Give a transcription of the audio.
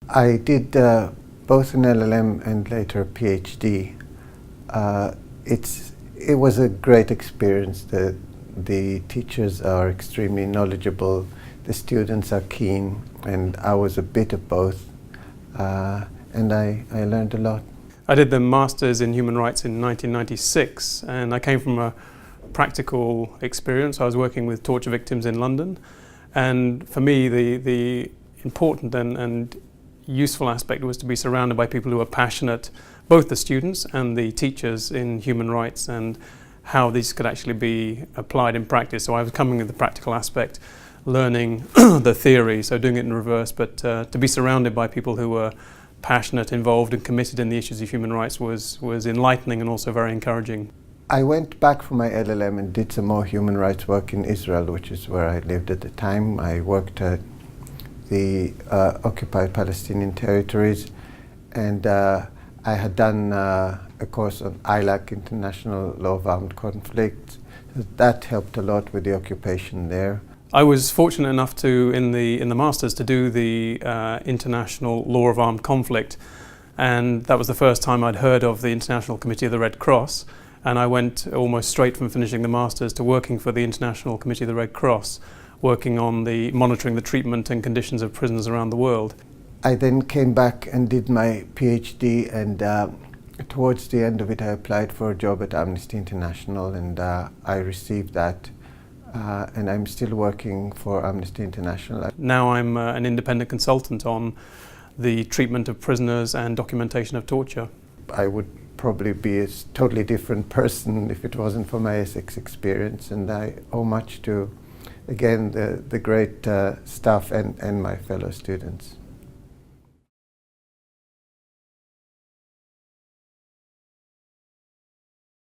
I did both an LLM and later a PhD. It was a great experience. The teachers are extremely knowledgeable, the students are keen, and I was a bit of both, and I learned a lot. I did the Masters in Human Rights in 1996, and I came from a practical experience. I was working with torture victims in London, and for me the important and useful aspect was to be surrounded by people who were passionate, both the students and the teachers, in human rights and how these could actually be applied in practice. So I was coming with the practical aspect, learning the theory, so doing it in reverse, but to be surrounded by people who were passionate, involved and committed in the issues of human rights was enlightening and also very encouraging. I went back for my LLM and did some more human rights work in Israel, which is where I lived at the time. I worked at the occupied Palestinian territories, and I had done a course on ILAC, International Law of Armed Conflict. That helped a lot with the occupation there. I was fortunate enough to, in the Masters, to do the International Law of Armed Conflict, and that was the first time I'd heard of the International Committee of the Red Cross, and I went almost straight from finishing the Masters to working for the International Committee of the Red Cross, working on monitoring the treatment and conditions of prisoners around the world. I then came back and did my PhD, and towards the end of it I applied for a job at Amnesty International, and I received that. And I'm still working for Amnesty International. Now I'm an independent consultant on the treatment of prisoners and documentation of torture. I would probably be a totally different person if it wasn't for my Essex experience, and I owe much to, again, the great staff and my fellow students.